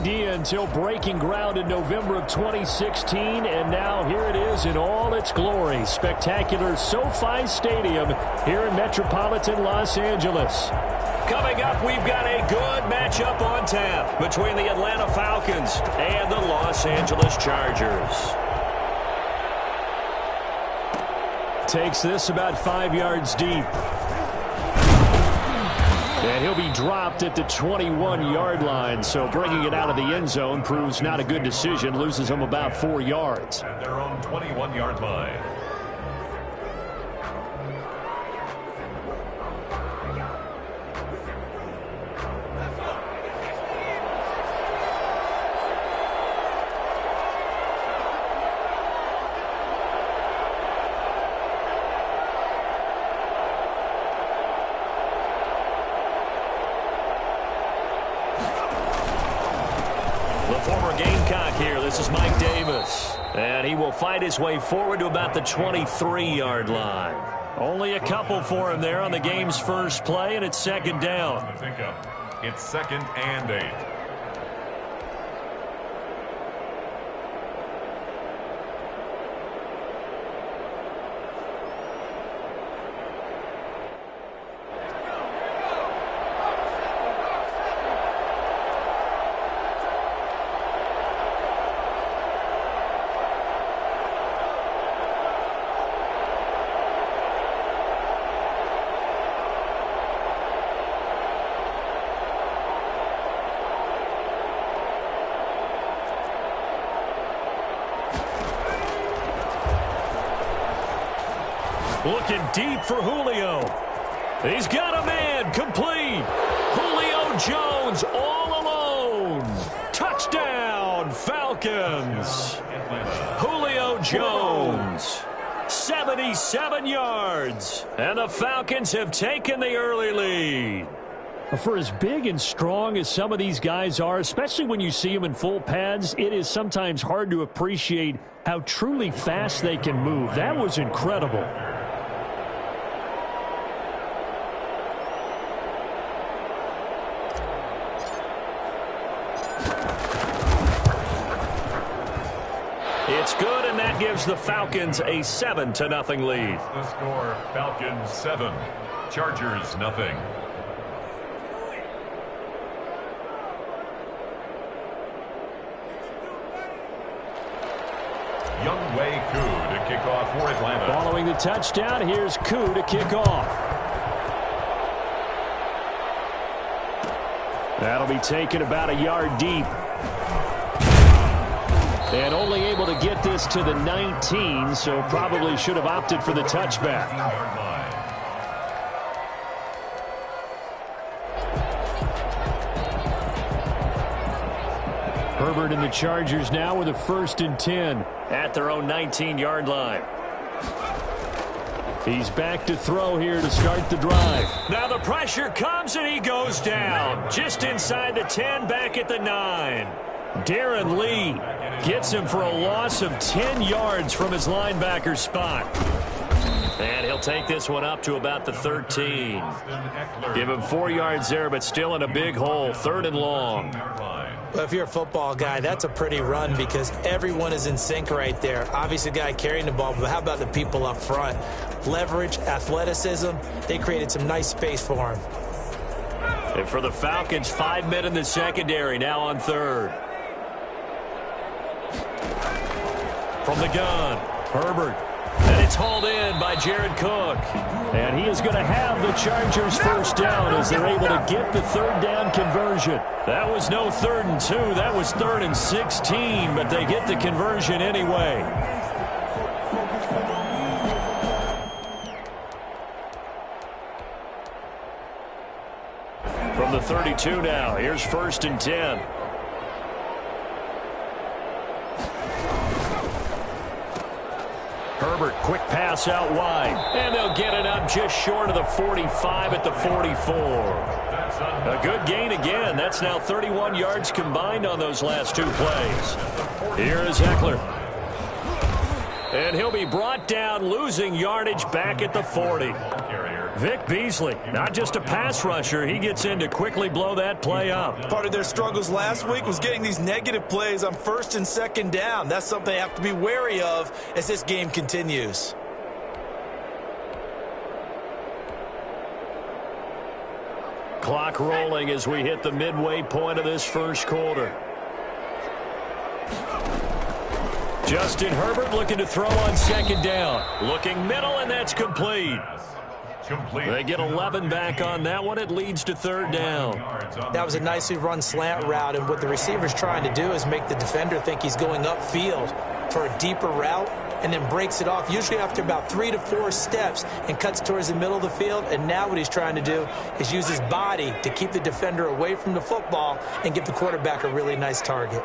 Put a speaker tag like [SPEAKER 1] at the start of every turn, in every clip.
[SPEAKER 1] idea until breaking ground in November of 2016, and now here it is in all its glory. Spectacular SoFi Stadium here in metropolitan Los Angeles.
[SPEAKER 2] Coming up, we've got a good matchup on tap between the Atlanta Falcons and the Los Angeles Chargers.
[SPEAKER 1] Takes this about 5 yards deep. And he'll be dropped at the 21-yard line, so bringing it out of the end zone proves not a good decision. Loses him about 4 yards.
[SPEAKER 3] At their own 21-yard line.
[SPEAKER 2] This is Mike Davis, and he will fight his way forward to about the 23-yard line. Only a couple for him there on the game's first play, and it's second down.
[SPEAKER 3] It's 2nd and 8.
[SPEAKER 1] Looking deep for Julio. He's got a man complete. Julio Jones all alone. Touchdown, Falcons. Julio Jones, 77 yards. And the Falcons have taken the early lead. For as big and strong as some of these guys are, especially when you see them in full pads, it is sometimes hard to appreciate how truly fast they can move. That was incredible. It's good, and that gives the Falcons a 7-0 lead.
[SPEAKER 3] The score, Falcons 7, Chargers 0. Younghoe Koo to kick off for Atlanta.
[SPEAKER 1] Following the touchdown, here's Koo to kick off. That'll be taken about a yard deep. And only able to get this to the 19, so probably should have opted for the touchback. Herbert and the Chargers now with a 1st and 10 at their own 19-yard line. He's back to throw here to start the drive. Now the pressure comes and he goes down. Just inside the 10, back at the 9. Darren Lee gets him for a loss of 10 yards from his linebacker spot. And he'll take this one up to about the 13. Give him 4 yards there, but still in a big hole. 3rd and long.
[SPEAKER 4] Well, if you're a football guy, that's a pretty run because everyone is in sync right there. Obviously, the guy carrying the ball, but how about the people up front? Leverage, athleticism, they created some nice space for him.
[SPEAKER 1] And for the Falcons, 5 men in the secondary, now on 3rd. From the gun, Herbert. And it's hauled in by Jared Cook. And he is going to have the Chargers first down as they're able to get the 3rd down conversion. That was no 3rd and 2. That was 3rd and 16, but they get the conversion anyway. From the 32 now, here's 1st and 10. Herbert, quick pass out wide. And they'll get it up just short of the 45 at the 44. A good gain again. That's now 31 yards combined on those last 2 plays. Here is Eckler. And he'll be brought down, losing yardage back at the 40.
[SPEAKER 2] Vic Beasley, not just a pass rusher. He gets in to quickly blow that play up.
[SPEAKER 4] Part of their struggles last week was getting these negative plays on 1st and 2nd down. That's something they have to be wary of as this game continues.
[SPEAKER 2] Clock rolling as we hit the midway point of this first quarter. Justin Herbert looking to throw on 2nd down. Looking middle, and that's complete. They get 11 back on that one. It leads to 3rd down.
[SPEAKER 4] That was a nicely run slant route, and what the receiver's trying to do is make the defender think he's going upfield for a deeper route, and then breaks it off, usually after about 3 to 4 steps, and cuts towards the middle of the field. And now what he's trying to do is use his body to keep the defender away from the football and give the quarterback a really nice target.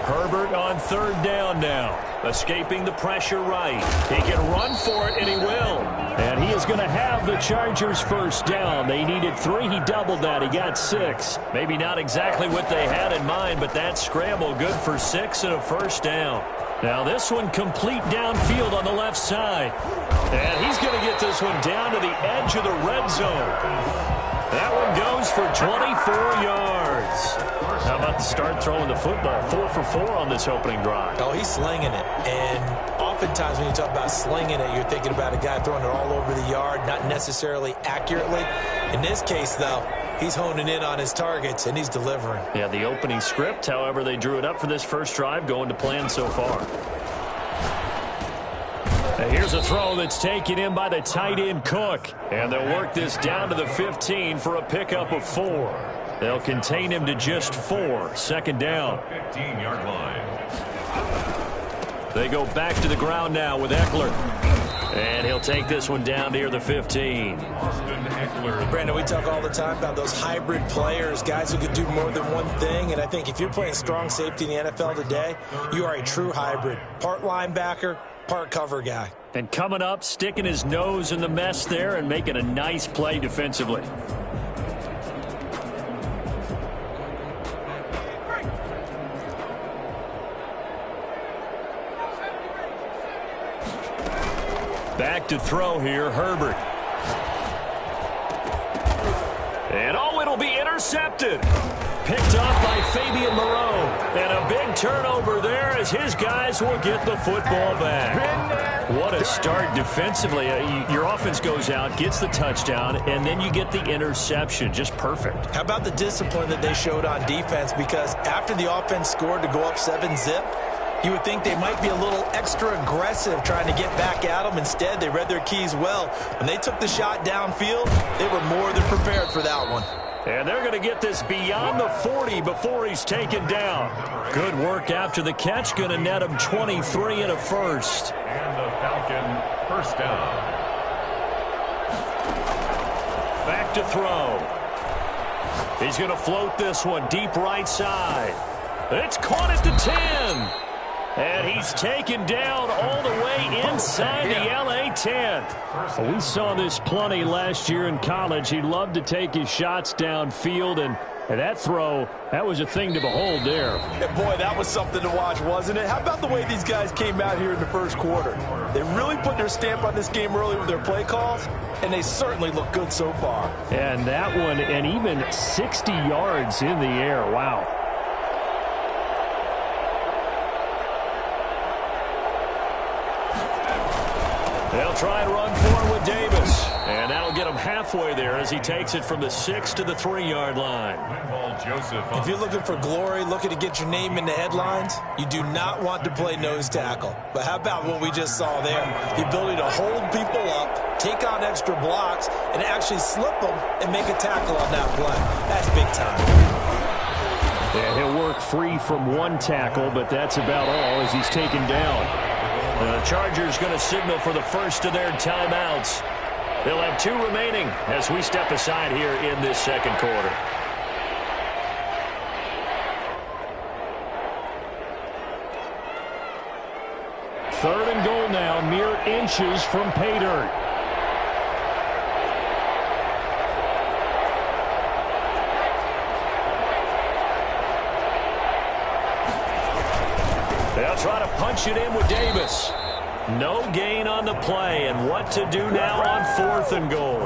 [SPEAKER 2] Herbert on 3rd down now. Escaping the pressure right. He can run for it, and he will. And he is going to have the Chargers 1st down. They needed 3. He doubled that. He got 6. Maybe not exactly what they had in mind, but that scramble good for 6 and a 1st down. Now this one complete downfield on the left side. And he's going to get this one down to the edge of the red zone. That one goes for 24 yards. How about the start throwing the football? 4 for 4 on this opening drive.
[SPEAKER 4] Oh, he's slinging it. And oftentimes when you talk about slinging it, you're thinking about a guy throwing it all over the yard, not necessarily accurately. In this case, though, he's honing in on his targets, and he's delivering.
[SPEAKER 2] Yeah, the opening script, however, they drew it up for this first drive, going to plan so far. Now here's a throw that's taken in by the tight end Cook. And they'll work this down to the 15 for a pickup of 4. They'll contain him to just 4. 2nd down.
[SPEAKER 3] 15-yard line.
[SPEAKER 2] They go back to the ground now with Eckler. And he'll take this one down near the 15.
[SPEAKER 4] Brandon, we talk all the time about those hybrid players, guys who can do more than one thing. And I think if you're playing strong safety in the NFL today, you are a true hybrid. Part linebacker, part cover guy.
[SPEAKER 2] And coming up, sticking his nose in the mess there and making a nice play defensively. Back to throw here, Herbert. And oh, it'll be intercepted. Picked off by Fabian Moreau. And a big turnover there as his guys will get the football back. What a start defensively. Your offense goes out, gets the touchdown, and then you get the interception. Just perfect.
[SPEAKER 4] How about the discipline that they showed on defense? Because after the offense scored to go up 7-zip, you would think they might be a little extra aggressive trying to get back at them. Instead, they read their keys well. When they took the shot downfield, they were more than prepared for that one.
[SPEAKER 2] And they're going to get this beyond the 40 before he's taken down. Good work after the catch. Going to net him 23 and a 1st.
[SPEAKER 3] And the Falcon 1st down.
[SPEAKER 2] Back to throw. He's going to float this one deep right side. It's caught at the 10. And he's taken down all the way inside the LA 10. Well, we saw this plenty last year in college. He loved to take his shots downfield, and that throw, that was a thing to behold there.
[SPEAKER 4] And boy, that was something to watch, wasn't it? How about the way these guys came out here in the first quarter? They really put their stamp on this game early with their play calls, and they certainly look good so far.
[SPEAKER 2] And that one, and even 60 yards in the air. Wow. They'll try and run for it with Davis. And that'll get him halfway there as he takes it from the 6 to the 3-yard line.
[SPEAKER 4] If you're looking for glory, looking to get your name in the headlines, you do not want to play nose tackle. But how about what we just saw there? The ability to hold people up, take on extra blocks, and actually slip them and make a tackle on that play. That's big time.
[SPEAKER 2] And he'll work free from one tackle, but that's about all as he's taken down. The Chargers going to signal for the first of their timeouts. They'll have 2 remaining as we step aside here in this second quarter. Third and goal now, mere inches from pay dirt. They'll try to punch it in with Davis. No gain on the play, and what to do now on 4th and goal.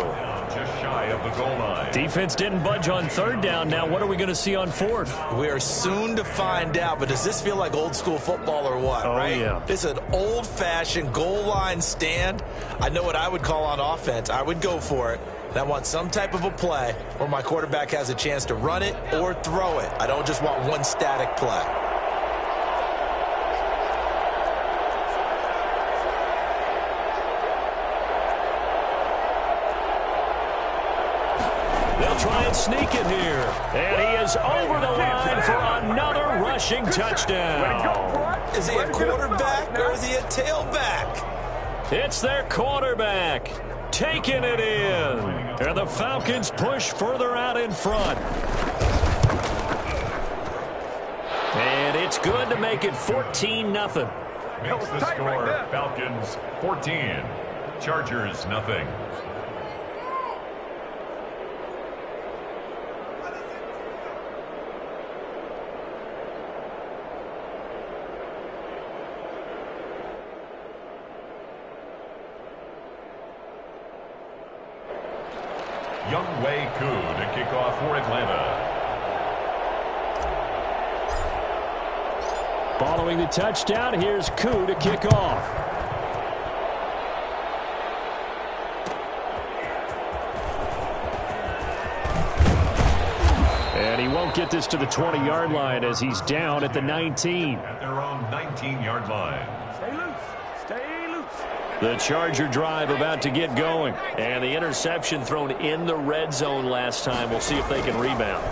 [SPEAKER 3] Just shy of the goal line.
[SPEAKER 2] Defense didn't budge on 3rd down. Now what are we going to see on 4th?
[SPEAKER 4] We are soon to find out, but does this feel like old school football or what, right?
[SPEAKER 2] Yeah.
[SPEAKER 4] It's an old-fashioned goal line stand. I know what I would call on offense. I would go for it. And I want some type of a play where my quarterback has a chance to run it or throw it. I don't just want one static play.
[SPEAKER 2] Try and sneak it here. And he is over the line for another rushing touchdown.
[SPEAKER 4] Is he a quarterback or is he a tailback?
[SPEAKER 2] It's their quarterback taking it in. And the Falcons push further out in front. And it's good to make it 14-0.
[SPEAKER 3] Makes the score Falcons 14. Chargers nothing. Younghoe Koo to kick off for Atlanta.
[SPEAKER 2] Following the touchdown, here's Koo to kick off. And he won't get this to the 20-yard line as he's down at the 19.
[SPEAKER 3] At their own 19-yard line.
[SPEAKER 5] Stay loose. Stay loose.
[SPEAKER 2] The Charger drive about to get going. And the interception thrown in the red zone last time. We'll see if they can rebound.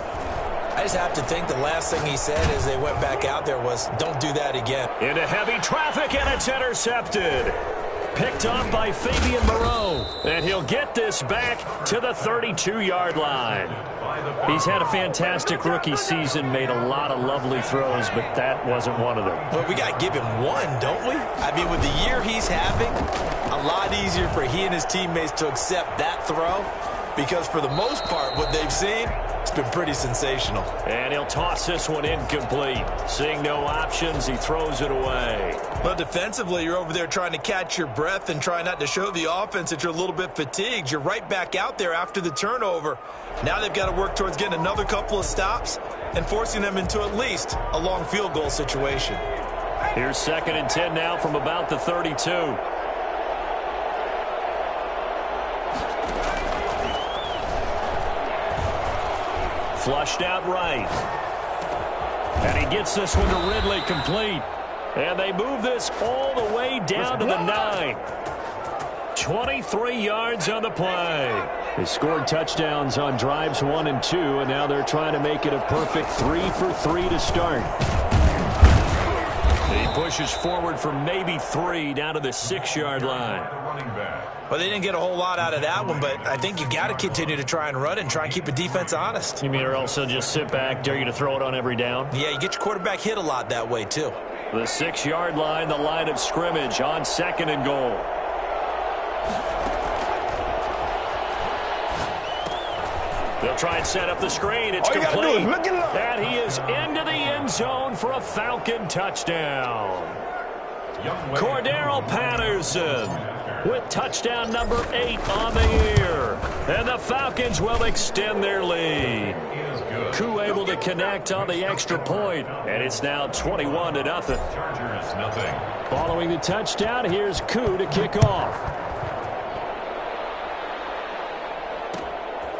[SPEAKER 4] I just have to think the last thing he said as they went back out there was, don't do that again.
[SPEAKER 2] Into heavy traffic, and it's intercepted. Picked off by Fabian Moreau. And he'll get this back to the 32-yard line. He's had a fantastic rookie season, made a lot of lovely throws, but that wasn't one of them.
[SPEAKER 4] But we got to give him one, don't we? I mean, with the year he's having, a lot easier for he and his teammates to accept that throw because for the most part, what they've seen, it's been pretty sensational.
[SPEAKER 2] And he'll toss this one incomplete. Seeing no options, he throws it away.
[SPEAKER 4] Well, defensively, you're over there trying to catch your breath and try not to show the offense that you're a little bit fatigued. You're right back out there after the turnover. Now they've got to work towards getting another couple of stops and forcing them into at least a long field goal situation.
[SPEAKER 2] Here's 2nd and 10 now from about the 32. Flushed out right. And he gets this one to Ridley complete. And they move this all the way down to the 9. 23 yards on the play. They scored touchdowns on drives 1 and 2, and now they're trying to make it a perfect 3 for 3 to start. He pushes forward for maybe 3 down to the 6-yard line.
[SPEAKER 4] Well, they didn't get a whole lot out of that one, but I think you got to continue to try and run and try and keep a defense honest.
[SPEAKER 2] You mean or else they'll just sit back, dare you to throw it on every down?
[SPEAKER 4] Yeah, you get your quarterback hit a lot that way, too.
[SPEAKER 2] The 6-yard line, the line of scrimmage on 2nd and goal. They'll try and set up the screen. It's complete. And he is into the end zone for a Falcon touchdown. Cordero Patterson with touchdown number 8 on the year. And the Falcons will extend their lead. Koo able to connect on the extra point, and it's now 21-0.
[SPEAKER 3] Chargers nothing.
[SPEAKER 2] Following the touchdown, here's Koo to kick off.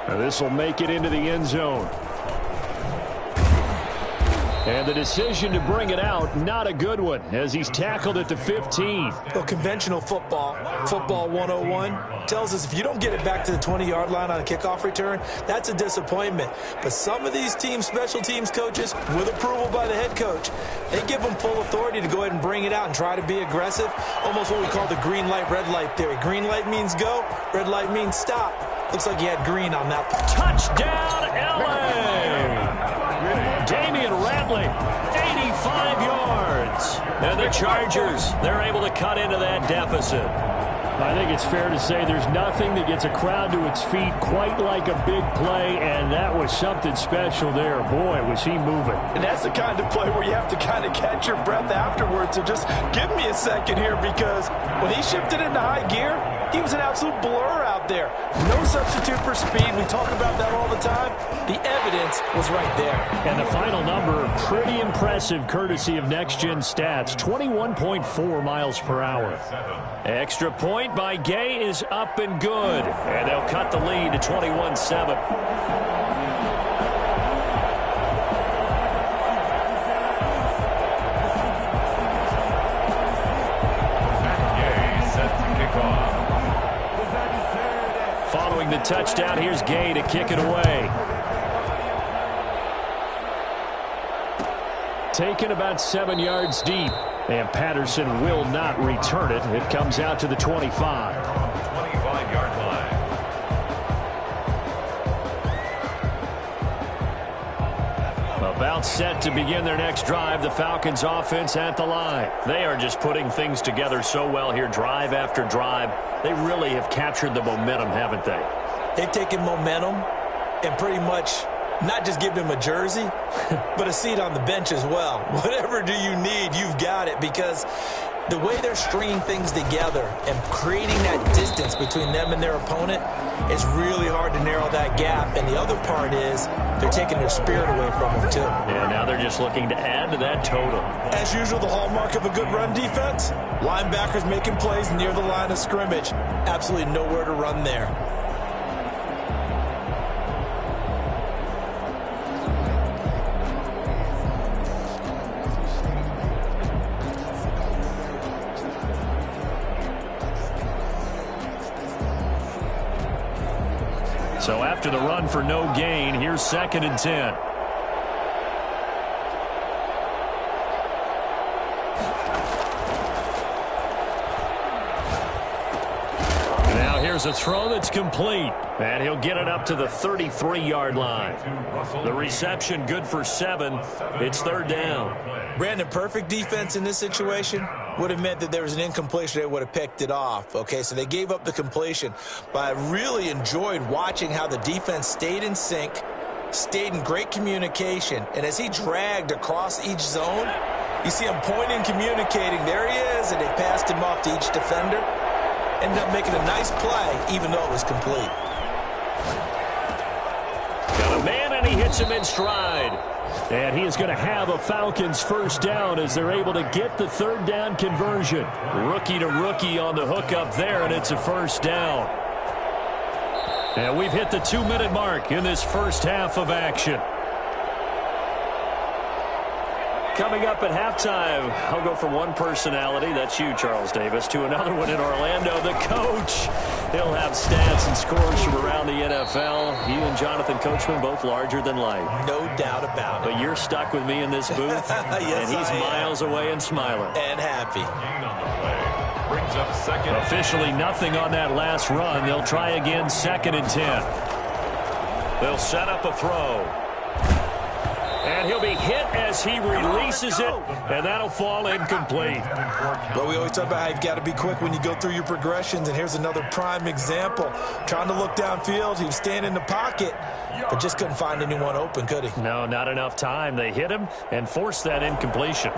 [SPEAKER 2] Now this will make it into the end zone. And the decision to bring it out, not a good one, as he's tackled at the 15.
[SPEAKER 4] Well, conventional football 101, tells us if you don't get it back to the 20-yard line on a kickoff return, that's a disappointment. But some of these teams, special teams coaches, with approval by the head coach, they give them full authority to go ahead and bring it out and try to be aggressive. Almost what we call the green light, red light theory. Green light means go, red light means stop. Looks like you had green on that.
[SPEAKER 2] Touchdown, L.A. Damian Ratley, 85 yards. And the Chargers, they're able to cut into that deficit. I think it's fair to say there's nothing that gets a crowd to its feet quite like a big play, and that was something special there. Boy, was he moving.
[SPEAKER 6] And that's the kind of play where you have to kind of catch your breath afterwards. So just give me a second here, because when he shifted into high gear, he was an absolute blur out there. No substitute for speed. We talk about that all the time. The evidence was right there.
[SPEAKER 2] And the final number, pretty impressive, courtesy of Next Gen Stats, 21.4 miles per hour. Extra point by Gay is up and good. And they'll cut the lead to 21-7. Following the touchdown, here's Gay to kick it away. Taken about 7 yards deep, and Patterson will not return it. It comes out to the 25.
[SPEAKER 3] 25-yard line.
[SPEAKER 2] About set to begin their next drive, the Falcons offense at the line. They are just putting things together so well here, drive after drive. They really have captured the momentum, haven't they?
[SPEAKER 4] They've taken momentum and pretty much not just give him a jersey, but a seat on the bench as well. Whatever do you need, you've got it, because the way they're stringing things together and creating that distance between them and their opponent is really hard to narrow that gap. And the other part is they're taking their spirit away from them, too.
[SPEAKER 2] Yeah, now they're just looking to add to that total.
[SPEAKER 6] As usual, the hallmark of a good run defense, linebackers making plays near the line of scrimmage.
[SPEAKER 4] Absolutely nowhere to run there.
[SPEAKER 2] So after the run for no gain, here's 2nd and 10. Now here's a throw that's complete, and he'll get it up to the 33-yard line. The reception good for 7. It's 3rd down.
[SPEAKER 4] Brandon, perfect defense in this situation would have meant that there was an incompletion. They would have picked it off. Okay, so they gave up the completion. But I really enjoyed watching how the defense stayed in sync, stayed in great communication. And as he dragged across each zone, you see him pointing, communicating. There he is, and they passed him off to each defender. Ended up making a nice play, even though it was complete.
[SPEAKER 2] Got a man, and he hits him in stride. And he is going to have a Falcons first down as they're able to get the 3rd down conversion. Rookie to rookie on the hook up there, and it's a first down. And we've hit the 2-minute mark in this first half of action. Coming up at halftime, I'll go from one personality, that's you, Charles Davis, to another one in Orlando, the coach. He'll have stats and scores from around the NFL. You and Jonathan Coachman, both larger than life.
[SPEAKER 4] No doubt about it.
[SPEAKER 2] But you're stuck with me in this booth,
[SPEAKER 4] yes,
[SPEAKER 2] and he's miles away and smiling.
[SPEAKER 4] And happy.
[SPEAKER 3] Gain on the play. Brings up 2nd.
[SPEAKER 2] Officially nothing on that last run. They'll try again, 2nd and 10. They'll set up a throw. And he'll be hit as he releases it, and that'll fall incomplete.
[SPEAKER 6] But we always talk about how you've got to be quick when you go through your progressions, and here's another prime example. Trying to look downfield, he was standing in the pocket, but just couldn't find anyone open, could he?
[SPEAKER 2] No, not enough time. They hit him and forced that incompletion.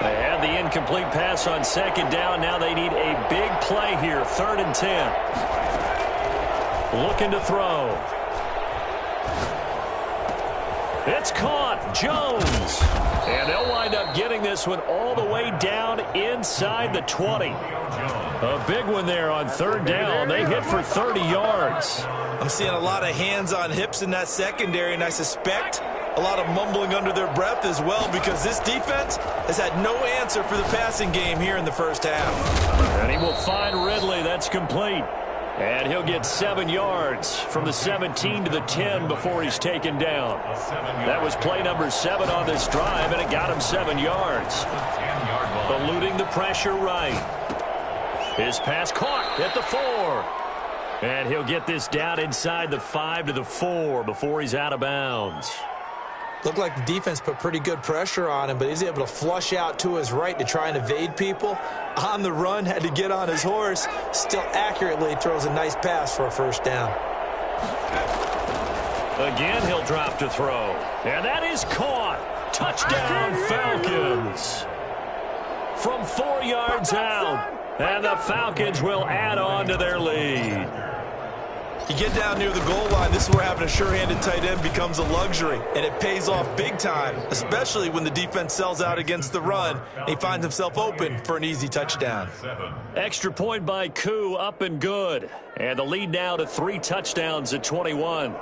[SPEAKER 2] They had the incomplete pass on 2nd down. Now they need a big play here, 3rd and 10. Looking to throw. It's caught. Jones. And they'll wind up getting this one all the way down inside the 20. A big one there on 3rd down. They hit for 30 yards.
[SPEAKER 6] I'm seeing a lot of hands on hips in that secondary, and I suspect a lot of mumbling under their breath as well, because this defense has had no answer for the passing game here in the first half.
[SPEAKER 2] And he will find Ridley. That's complete. And he'll get 7 yards from the 17 to the 10 before he's taken down. That was play number 7 on this drive, and it got him 7 yards. Eluding the pressure right. His pass caught at the 4. And he'll get this down inside the 5 to the 4 before he's out of bounds.
[SPEAKER 4] Looked like the defense put pretty good pressure on him, but he's able to flush out to his right to try and evade people. On the run, had to get on his horse. Still accurately throws a nice pass for a first down.
[SPEAKER 2] Again, he'll drop to throw. And that is caught. Touchdown, Falcons. From 4 yards out. And the Falcons will add on to their lead.
[SPEAKER 6] You get down near the goal line, this is where having a sure-handed tight end becomes a luxury, and it pays off big time, especially when the defense sells out against the run, and he finds himself open for an easy touchdown.
[SPEAKER 2] Extra point by Koo, up and good. And the lead now to 3 touchdowns at 21.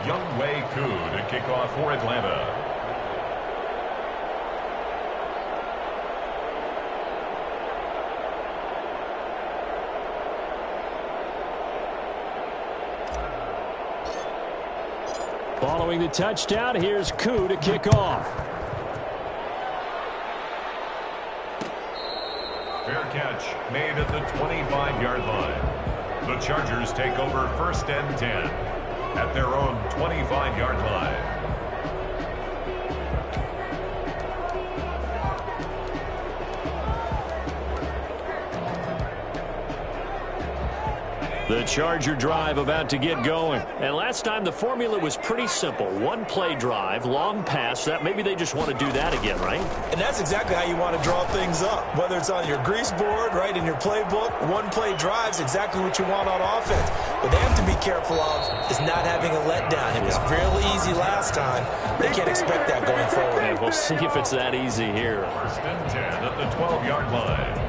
[SPEAKER 3] Younghoe Koo to kick off for Atlanta.
[SPEAKER 2] Following the touchdown, here's Koo to kick off.
[SPEAKER 3] Fair catch made at the 25-yard line. The Chargers take over 1st and 10 at their own 25-yard line.
[SPEAKER 2] The Charger drive about to get going. And last time the formula was pretty simple. 1-play drive, long pass. That maybe they just want to do that again, right?
[SPEAKER 6] And that's exactly how you want to draw things up. Whether it's on your grease board, right, in your playbook, 1-play drive's exactly what you want on offense. What they have to be careful of is not having a letdown. It was real easy last time. They can't expect that going forward.
[SPEAKER 2] And we'll see if it's that easy here.
[SPEAKER 3] 1st and 10 at the 12-yard line.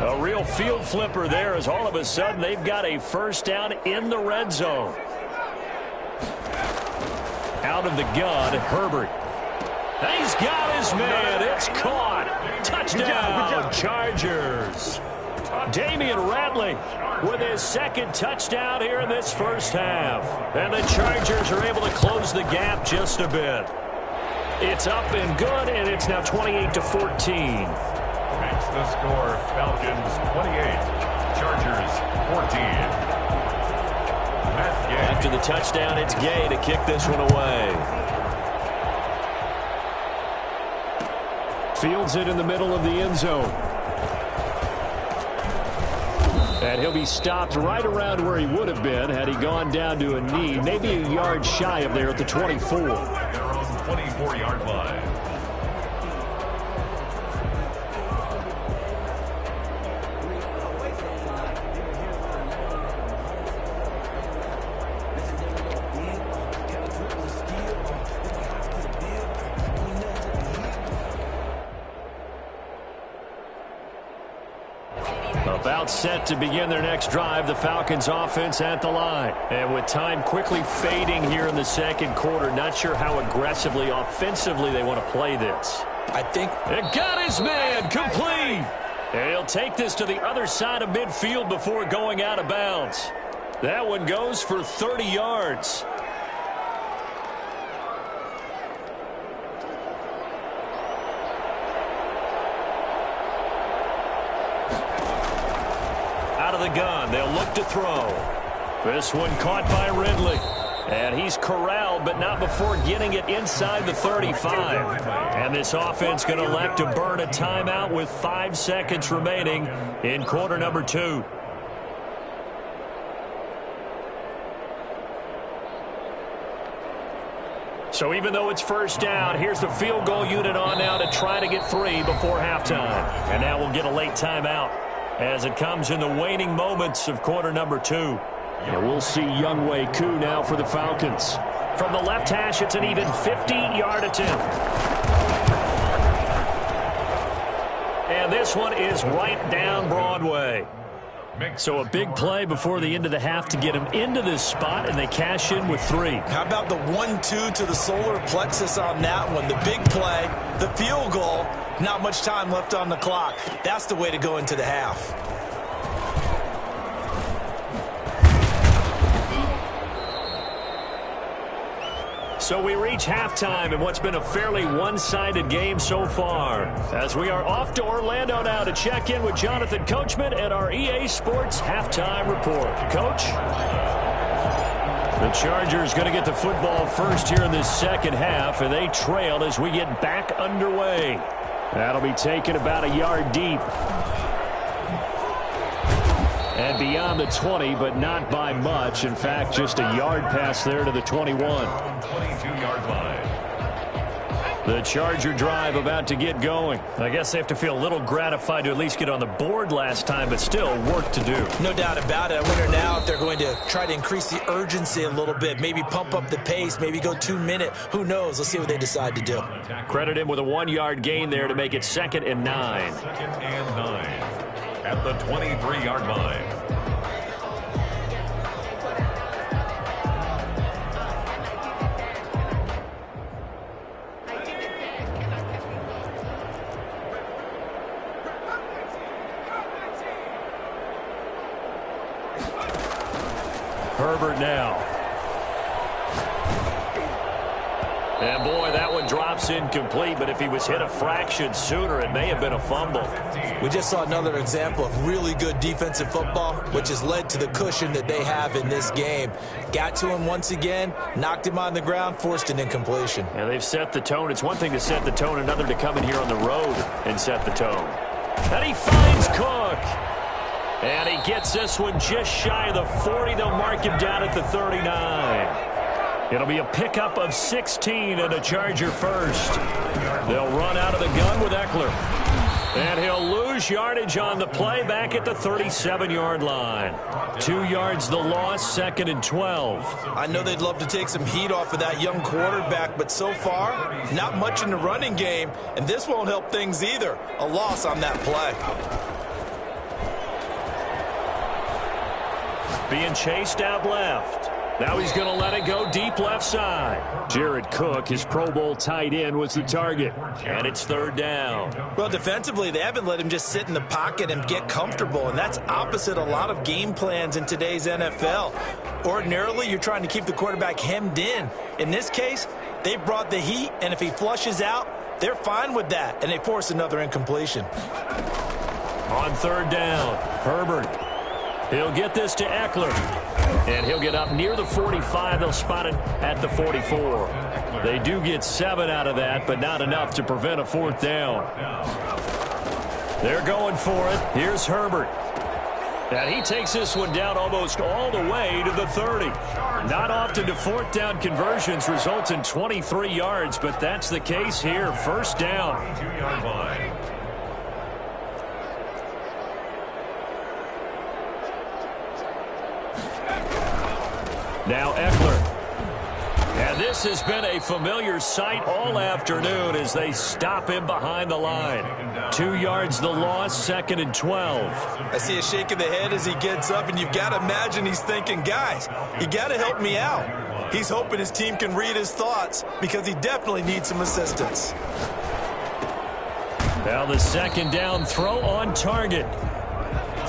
[SPEAKER 2] A real field flipper there as all of a sudden they've got a first down in the red zone. Out of the gun, Herbert. He's got his man. It's caught. Touchdown, Chargers. Damian Ratley with his 2nd touchdown here in this first half. And the Chargers are able to close the gap just a bit. It's up and good, and it's now 28-14.
[SPEAKER 3] Makes the score Falcons 28, Chargers 14.
[SPEAKER 2] After the touchdown, it's Gay to kick this one away. Fields it in the middle of the end zone. And he'll be stopped right around where he would have been had he gone down to a knee, maybe a yard shy of there at the 24.
[SPEAKER 3] Their own 24-yard line.
[SPEAKER 2] About set to begin their next drive, the Falcons offense at the line. And with time quickly fading here in the 2nd quarter, not sure how aggressively, offensively they want to play this.
[SPEAKER 4] I think
[SPEAKER 2] it got his man complete. And he'll take this to the other side of midfield before going out of bounds. That one goes for 30 yards. The gun. They'll look to throw. This one caught by Ridley. And he's corralled, but not before getting it inside the 35. And this offense going to elect to burn a timeout with 5 seconds remaining in quarter number 2. So even though it's first down, here's the field goal unit on now to try to get 3 before halftime. And now we'll get a late timeout as it comes in the waning moments of quarter number 2. And we'll see Younghoe Koo now for the Falcons. From the left hash, it's an even 50-yard attempt. And this one is right down Broadway. So a big play before the end of the half to get him into this spot, and they cash in with 3.
[SPEAKER 6] How about the 1-2 to the solar plexus on that one? The big play, the field goal,
[SPEAKER 4] Not much time left on the clock. That's the way to go into the half.
[SPEAKER 2] So we reach halftime in what's been a fairly one-sided game so far. As we are off to Orlando now to check in with Jonathan Coachman at our EA Sports Halftime Report. Coach? The Chargers going to get the football first here in this second half, and they trail as we get back underway. That'll be taken about a yard deep. And beyond the 20, but not by much. In fact, just a yard pass there to the 21.
[SPEAKER 3] 22-yard line.
[SPEAKER 2] The Charger drive about to get going. I guess they have to feel a little gratified to at least get on the board last time, but still work to do.
[SPEAKER 4] No doubt about it. I wonder now if they're going to try to increase the urgency a little bit, maybe pump up the pace, maybe go 2 minute. Who knows? Let's see what they decide to do.
[SPEAKER 2] Credit him with a 1-yard gain there to make it 2nd and 9.
[SPEAKER 3] 2nd and 9 at the 23-yard line.
[SPEAKER 2] Herbert now. And boy, that one drops incomplete, but if he was hit a fraction sooner, it may have been a fumble.
[SPEAKER 4] We just saw another example of really good defensive football, which has led to the cushion that they have in this game. Got to him once again, knocked him on the ground, forced an incompletion.
[SPEAKER 2] And they've set the tone. It's one thing to set the tone, another to come in here on the road and set the tone. And he finds Cook. And he gets this one just shy of the 40. They'll mark him down at the 39. It'll be a pickup of 16 and a Charger first. They'll run out of the gun with Eckler. And he'll lose yardage on the play back at the 37-yard line. 2 yards the loss, 2nd and 12.
[SPEAKER 4] I know they'd love to take some heat off of that young quarterback, but so far, not much in the running game, and this won't help things either. A loss on that play.
[SPEAKER 2] Being chased out left. Now he's going to let it go deep left side. Jared Cook, his Pro Bowl tight end, was the target. And it's 3rd down.
[SPEAKER 4] Well, defensively, they haven't let him just sit in the pocket and get comfortable, and that's opposite a lot of game plans in today's NFL. Ordinarily, you're trying to keep the quarterback hemmed in. In this case, they brought the heat, and if he flushes out, they're fine with that, and they force another incompletion.
[SPEAKER 2] On 3rd down, Herbert. He'll get this to Eckler. And he'll get up near the 45. They'll spot it at the 44. They do get 7 out of that, but not enough to prevent a 4th down. They're going for it. Here's Herbert. And he takes this one down almost all the way to the 30. Not often do 4th down conversions result in 23 yards, but that's the case here. 1st down.
[SPEAKER 3] 2-yard line.
[SPEAKER 2] Now Eckler. And this has been a familiar sight all afternoon as they stop him behind the line. 2 yards the loss, 2nd and 12.
[SPEAKER 4] I see a shake of the head as he gets up, and you've got to imagine he's thinking, guys, you got to help me out. He's hoping his team can read his thoughts because he definitely needs some assistance.
[SPEAKER 2] Now the 2nd down throw on target.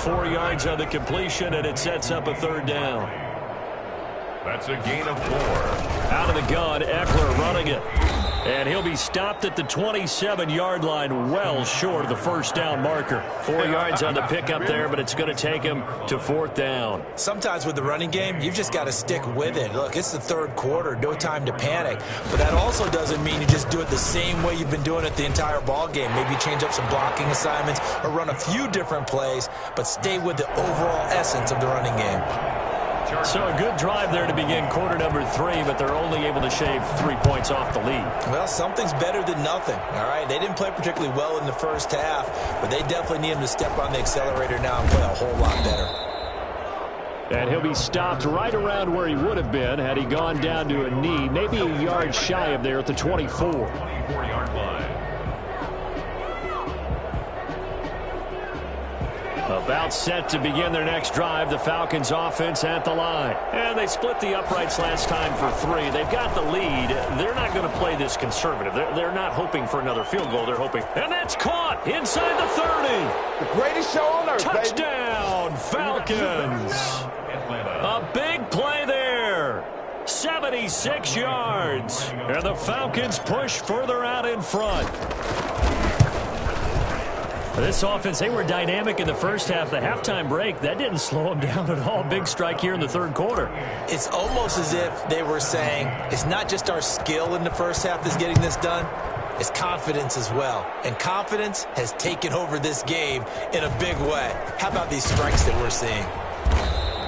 [SPEAKER 2] 4 yards on the completion, and it sets up a 3rd down.
[SPEAKER 3] That's a gain of 4.
[SPEAKER 2] Out of the gun, Eckler running it. And he'll be stopped at the 27-yard line, well short of the 1st down marker. 4 yards on the pickup there, but it's going to take him to 4th down.
[SPEAKER 4] Sometimes with the running game, you've just got to stick with it. Look, it's the 3rd quarter, no time to panic. But that also doesn't mean you just do it the same way you've been doing it the entire ball game. Maybe change up some blocking assignments or run a few different plays, but stay with the overall essence of the running game.
[SPEAKER 2] So a good drive there to begin quarter number 3, but they're only able to shave 3 points off the lead.
[SPEAKER 4] Well, something's better than nothing, all right? They didn't play particularly well in the first half, but they definitely need him to step on the accelerator now and play a whole lot better.
[SPEAKER 2] And he'll be stopped right around where he would have been had he gone down to a knee, maybe a yard shy of there at the 24.
[SPEAKER 3] 24-yard line.
[SPEAKER 2] About set to begin their next drive, the Falcons offense at the line. And they split the uprights last time for 3. They've got the lead. They're not going to play this conservative. They're not hoping for another field goal. They're hoping. And that's caught inside the 30.
[SPEAKER 7] The greatest show on earth,
[SPEAKER 2] Touchdown, Falcons. A big play there. 76 yards. And the Falcons push further out in front. This offense, they were dynamic in the first half. The halftime break, that didn't slow them down at all. Big strike here in the third quarter.
[SPEAKER 4] It's almost as if they were saying, it's not just our skill in the first half that's getting this done, it's confidence as well. And confidence has taken over this game in a big way. How about these strikes that we're seeing?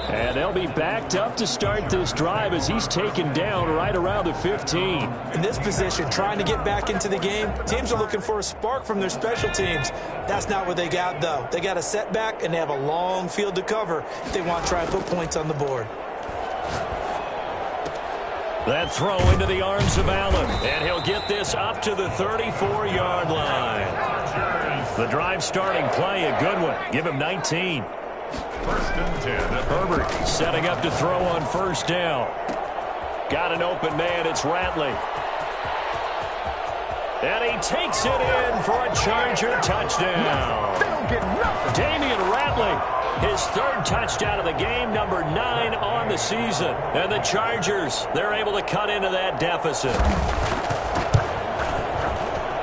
[SPEAKER 2] And they'll be backed up to start this drive as he's taken down right around the 15.
[SPEAKER 4] In this position, trying to get back into the game, teams are looking for a spark from their special teams. That's not what they got, though. They got a setback, and they have a long field to cover if they want to try and put points on the board.
[SPEAKER 2] That throw into the arms of Allen, and he'll get this up to the 34-yard line. The drive starting play, a good one. Give him 19.
[SPEAKER 3] First and 10.
[SPEAKER 2] Herbert setting up to throw on first down. Got an open man. It's Ratley. And he takes it in for a Charger touchdown. Damian Ratley, his third touchdown of the game, number 9 on the season. And the Chargers, they're able to cut into that deficit.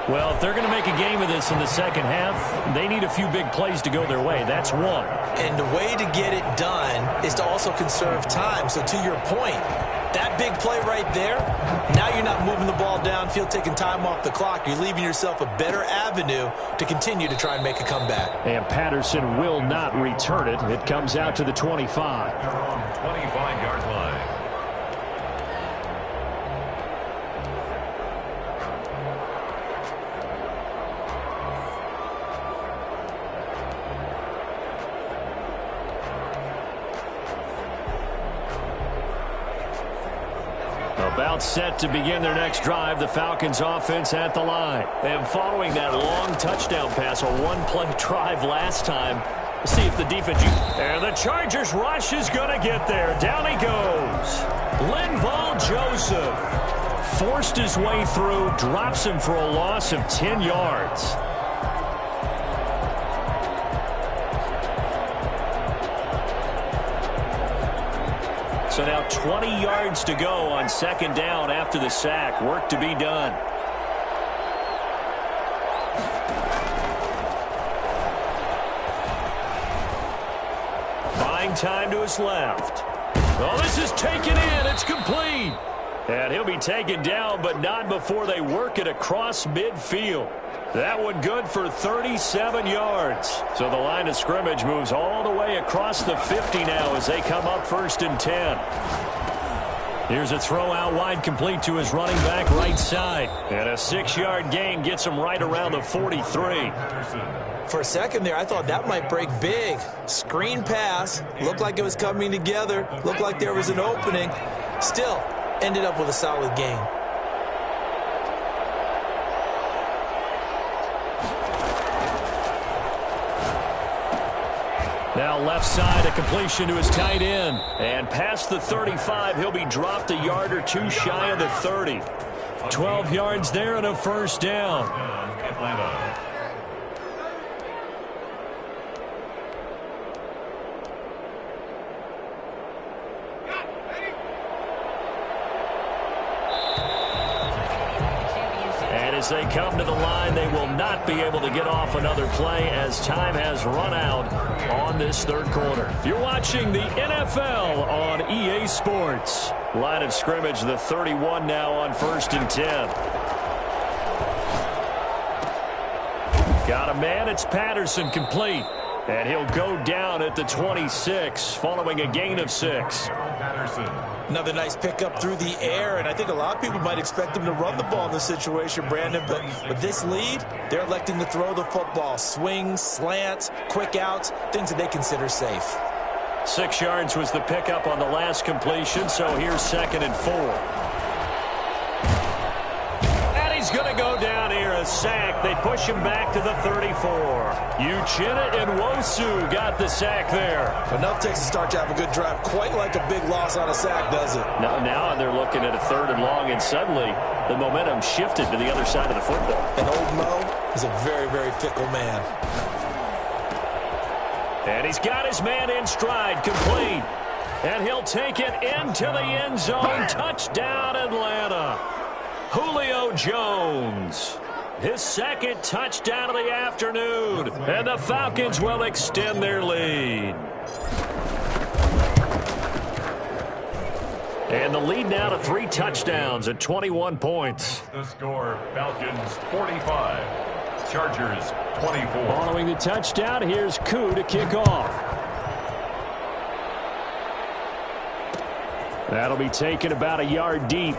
[SPEAKER 2] Well, if they're going to make a game of this in the second half, they need a few big plays to go their way. That's one.
[SPEAKER 4] And the way to get it done is to also conserve time. So to your point, that big play right there, now you're not moving the ball downfield, taking time off the clock. You're leaving yourself a better avenue to continue to try and make a comeback.
[SPEAKER 2] And Patterson will not return it. It comes out to the 25.
[SPEAKER 3] 25-yard line.
[SPEAKER 2] About set to begin their next drive, the Falcons offense at the line. And following that long touchdown pass, a one-play drive last time, let's see if the defense... And the Chargers rush is going to get there. Down he goes. Linval Joseph forced his way through, drops him for a loss of 10 yards. So now 20 yards to go on second down after the sack. Work to be done. Buying time to his left. Oh, this is taken in. It's complete. And he'll be taken down, but not before they work it across midfield. That one good for 37 yards. So the line of scrimmage moves all the way across the 50 now as they come up first and 10. Here's a throw out wide, complete to his running back right side. And a 6-yard gain gets him right around the 43.
[SPEAKER 4] For a second there, I thought that might break big. Screen pass. Looked like it was coming together. Looked like there was an opening. Still, ended up with a solid gain.
[SPEAKER 2] Now left side, a completion to his tight end. And past the 35, he'll be dropped a yard or two shy of the 30. 12 yards there and a first down.
[SPEAKER 3] Atlanta.
[SPEAKER 2] As they come to the line, they will not be able to get off another play as time has run out on this third quarter. You're watching the NFL on EA Sports. Line of scrimmage, the 31 now on first and 10. Got a man, it's Patterson, complete. And he'll go down at the 26 following a gain of 6.
[SPEAKER 3] Patterson.
[SPEAKER 4] Another nice pickup through the air, and I think a lot of people might expect him to run the ball in this situation, Brandon, but with this lead, they're electing to throw the football. Swings, slants, quick outs, things that they consider safe.
[SPEAKER 2] 6 yards was the pickup on the last completion, so here's second and 4. And he's going to go down here, a sack. They push him back to the 34. Uchenna Nwosu got the sack there.
[SPEAKER 6] Enough takes to start to have a good drive. Quite like a big loss on a sack, does it?
[SPEAKER 2] Now they're looking at a 3rd and long, and suddenly the momentum shifted to the other side of the football.
[SPEAKER 6] And old Mo is a very, very fickle man.
[SPEAKER 2] And he's got his man in stride, complete. And he'll take it into the end zone. Touchdown, Atlanta. Julio Jones. His 2nd touchdown of the afternoon. And the Falcons will extend their lead. And the lead now to 3 touchdowns at 21 points.
[SPEAKER 3] The score, Falcons 45, Chargers 24.
[SPEAKER 2] Following the touchdown, here's Koo to kick off. That'll be taken about a yard deep.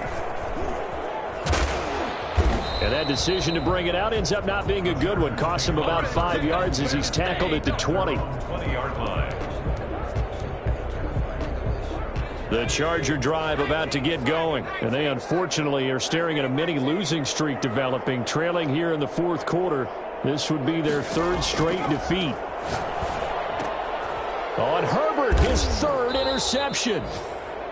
[SPEAKER 2] And that decision to bring it out ends up not being a good one. Costs him about 5 yards as he's tackled at the 20.
[SPEAKER 3] 20-yard line.
[SPEAKER 2] The Charger drive about to get going. And they unfortunately are staring at a mini losing streak developing. Trailing here in the 4th quarter. This would be their 3rd straight defeat. On Herbert, his 3rd interception.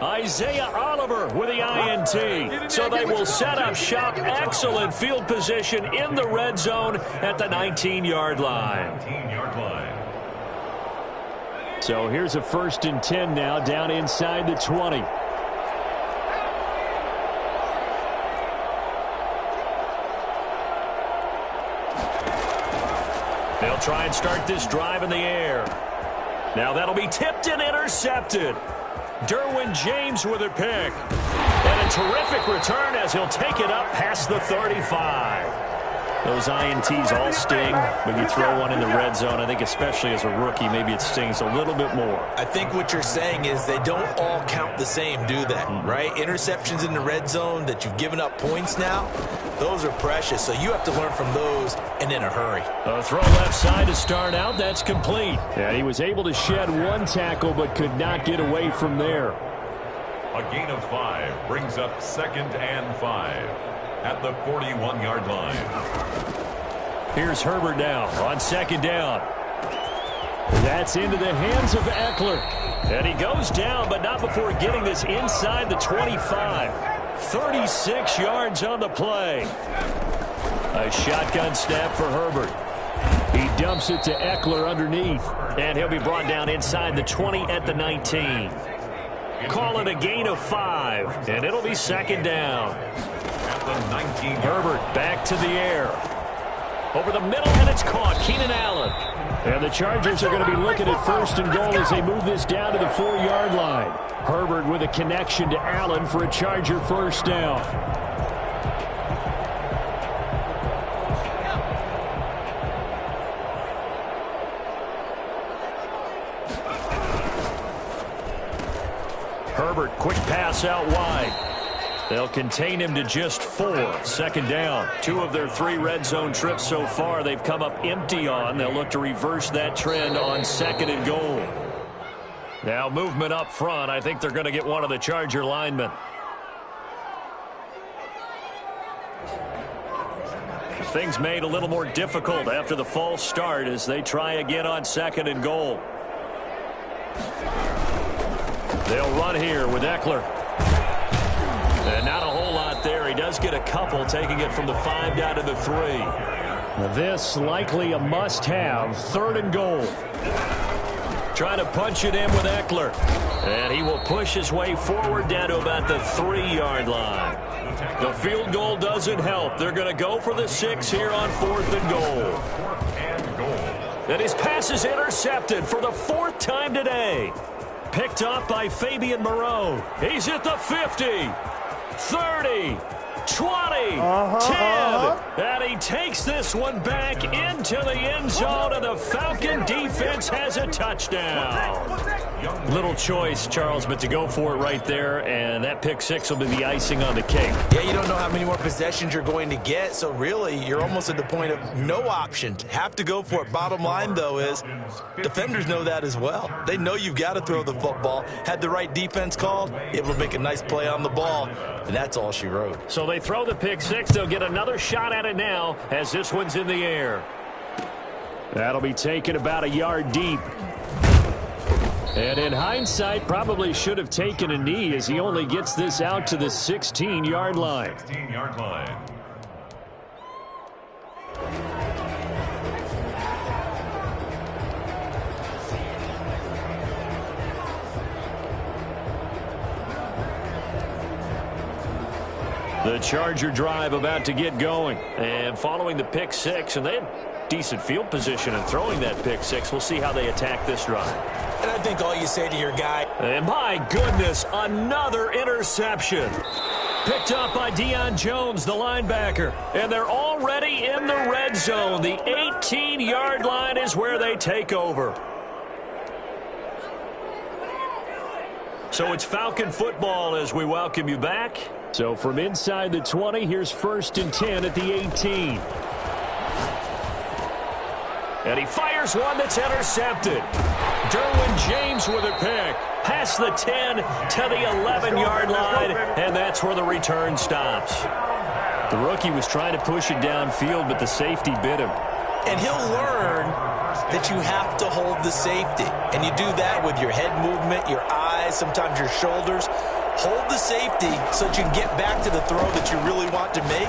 [SPEAKER 2] Isaiah Oliver with the INT. So they will set up shop. Excellent field position in the red zone at the 19-yard line.
[SPEAKER 3] 19-yard line.
[SPEAKER 2] So here's a 1st and 10 now down inside the 20. They'll try and start this drive in the air. Now that'll be tipped and intercepted. Derwin James with a pick. And a terrific return as he'll take it up past the 35. Those INTs all sting, but you throw one in the red zone, I think especially as a rookie, maybe it stings a little bit more.
[SPEAKER 4] I think what you're saying is they don't all count the same, do they? Right? Interceptions in the red zone that you've given up points now, those are precious. So you have to learn from those and in a hurry.
[SPEAKER 2] A throw left side to start out. That's complete. And he was able to shed 1 tackle but could not get away from there.
[SPEAKER 3] A gain of 5 brings up 2nd and 5 at the 41-yard line.
[SPEAKER 2] Here's Herbert now on 2nd down. That's into the hands of Eckler. And he goes down, but not before getting this inside the 25. 36 yards on the play. A shotgun snap for Herbert. He dumps it to Eckler underneath. And he'll be brought down inside the 20 at the 19. Call it a gain of 5, and it'll be 2nd down.
[SPEAKER 3] At the 19.
[SPEAKER 2] Herbert back to the air. Over the middle, and it's caught. Keenan Allen. And the Chargers are going to be looking at 1st and goal as they move this down to the 4-yard line. Herbert with a connection to Allen for a Charger 1st down. Herbert, quick pass out wide. They'll contain him to just 4. 2nd down. 2 of their 3 red zone trips so far they've come up empty on. They'll look to reverse that trend on 2nd and goal. Now movement up front. I think they're going to get one of the Charger linemen. Things made a little more difficult after the false start as they try again on 2nd and goal. They'll run here with Eckler. And not a whole lot there. He does get a couple, taking it from the 5 down to the 3. This likely a must-have. 3rd and goal. Trying to punch it in with Eckler. And he will push his way forward down to about the 3-yard line. The field goal doesn't help. They're going to go for the 6 here on 4th and goal. And his pass is intercepted for the 4th time today. Picked up by Fabian Moreau. He's at the 50, 30, 20, 10. And he takes this one back into the end zone, and the Falcon defense has a touchdown. Little choice, Charles, but to go for it right there, and that pick 6 will be the icing on the cake.
[SPEAKER 4] Yeah, you don't know how many more possessions you're going to get, so really you're almost at the point of no option. Have to go for it. Bottom line, though, is defenders know that as well. They know you've got to throw the football. Had the right defense called, able to make a nice play on the ball, and that's all she wrote.
[SPEAKER 2] So they they throw the pick six. They'll get another shot at it now as this one's in the air. That'll be taken about a yard deep. And in hindsight, probably should have taken a knee as he only gets this out to the 16-yard line.
[SPEAKER 3] 16-yard line.
[SPEAKER 2] The Charger drive about to get going. And following the pick six, and they had decent field position in throwing that pick six. We'll see how they attack this drive.
[SPEAKER 4] And I think all you say to your guy.
[SPEAKER 2] And my goodness, another interception. Picked up by Deion Jones, the linebacker. And they're already in the red zone. The 18-yard line is where they take over. So it's Falcon football as we welcome you back. So from inside the 20, here's 1st and 10 at the 18. And he fires one that's intercepted. Derwin James with a pick. Past the 10 to the 11-yard line, and that's where the return stops. The rookie was trying to push it downfield, but the safety bit him.
[SPEAKER 4] And he'll learn that you have to hold the safety. And you do that with your head movement, your eyes, sometimes your shoulders. Hold the safety so that you can get back to the throw that you really want to make.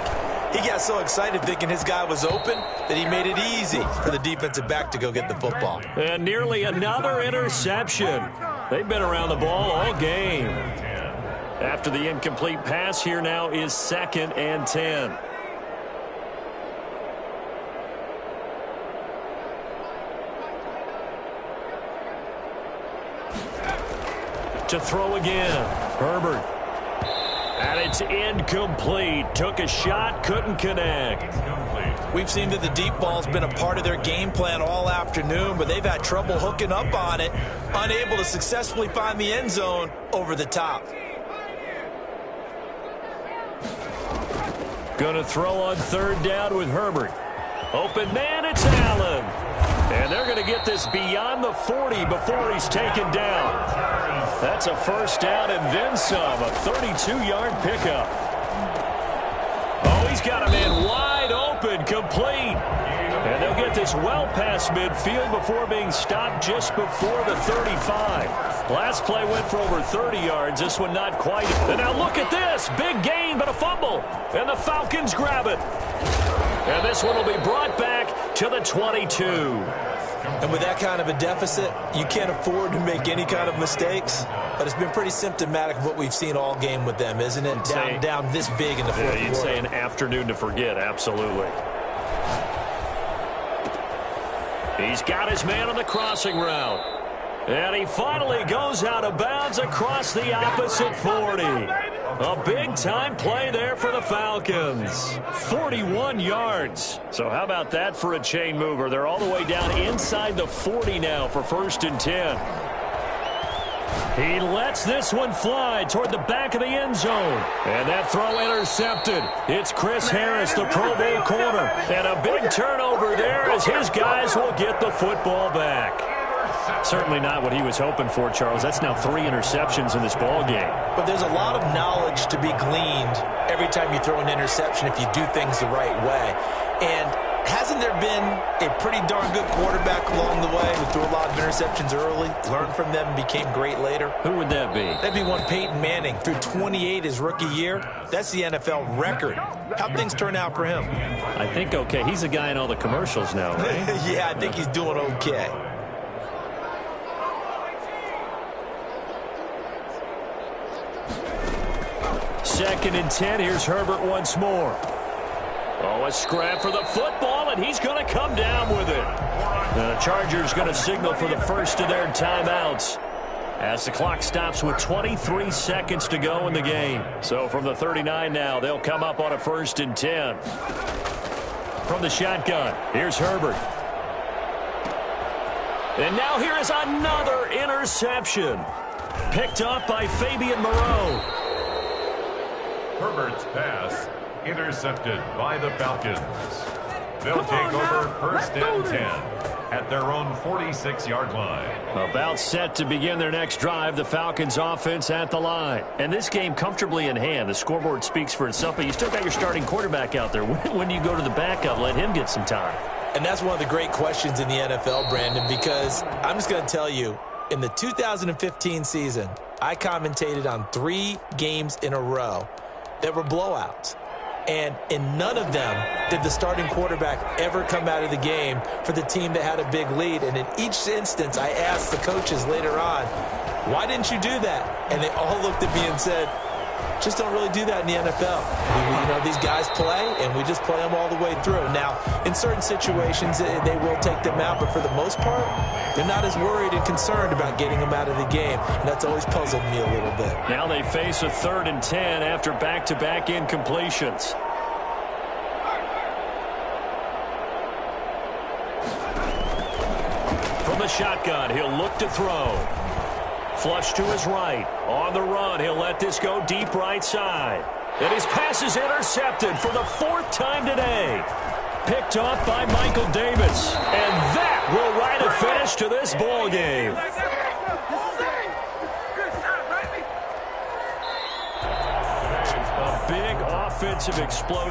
[SPEAKER 4] He got so excited thinking his guy was open that he made it easy for the defensive back to go get the football.
[SPEAKER 2] And nearly another interception. They've been around the ball all game. After the incomplete pass, here now is 2nd and 10. To throw again, Herbert. And it's incomplete. Took a shot, couldn't connect.
[SPEAKER 4] We've seen that the deep ball's been a part of their game plan all afternoon, but they've had trouble hooking up on it, unable to successfully find the end zone over the top.
[SPEAKER 2] Gonna throw on 3rd down with Herbert. Open man, it's Allen. And they're going to get this beyond the 40 before he's taken down. That's a 1st down and then some, a 32-yard pickup. Oh, he's got a man wide open, complete. And they'll get this well past midfield before being stopped just before the 35. Last play went for over 30 yards. This one not quite. And now look at this. Big gain, but a fumble. And the Falcons grab it. And this one will be brought back to the 22.
[SPEAKER 4] And with that kind of a deficit, you can't afford to make any kind of mistakes. But it's been pretty symptomatic of what we've seen all game with them, isn't it? Down this big in the fourth quarter.
[SPEAKER 2] You'd say an afternoon to forget, absolutely. He's got his man on the crossing route. And he finally goes out of bounds across the opposite 40. A big-time play there for the Falcons. 41 yards. So how about that for a chain mover? They're all the way down inside the 40 now for 1st and 10. He lets this one fly toward the back of the end zone. And that throw intercepted. It's Chris Harris, the Pro Bowl corner. And a big turnover there as his guys will get the football back. Certainly not what he was hoping for, Charles. That's now 3 interceptions in this ball game.
[SPEAKER 4] But there's a lot of knowledge to be gleaned every time you throw an interception if you do things the right way. And hasn't there been a pretty darn good quarterback along the way who threw a lot of interceptions early, learned from them, and became great later?
[SPEAKER 2] Who would that be?
[SPEAKER 4] That'd be one Peyton Manning. Threw 28 his rookie year. That's the NFL record. How'd things turn out for him?
[SPEAKER 2] I think okay. He's a guy in all the commercials now, right?
[SPEAKER 4] Yeah, I think he's doing okay.
[SPEAKER 2] Second and 10. Here's Herbert once more. Oh, a scrap for the football, and he's going to come down with it. The Chargers going to signal for the first of their timeouts as the clock stops with 23 seconds to go in the game. So from the 39 now, they'll come up on a 1st and 10. From the shotgun, here's Herbert. And now here is another interception. Picked up by Fabian Moreau.
[SPEAKER 3] Herbert's pass intercepted by the Falcons. They'll take over 1st and 10. at their own 46-yard line.
[SPEAKER 2] About set to begin their next drive, the Falcons offense at the line. And this game comfortably in hand. The scoreboard speaks for itself, but you still got your starting quarterback out there. When do you go to the backup, let him get some time?
[SPEAKER 4] And that's one of the great questions in the NFL, Brandon, because I'm just going to tell you, in the 2015 season, I commentated on 3 games in a row that were blowouts. And in none of them did the starting quarterback ever come out of the game for the team that had a big lead. And in each instance, I asked the coaches later on, why didn't you do that? And they all looked at me and said, just don't really do that in the NFL. These guys play, and we just play them all the way through. Now, in certain situations, they will take them out, but for the most part, they're not as worried and concerned about getting them out of the game, and that's always puzzled me a little bit.
[SPEAKER 2] Now they face a 3rd and 10 after back-to-back incompletions. From the shotgun, he'll look to throw. Flush to his right. On the run, he'll let this go deep right side. And his pass is intercepted for the 4th time today. Picked off by Michael Davis. And that will write a finish to this ball game. A big offensive explosion.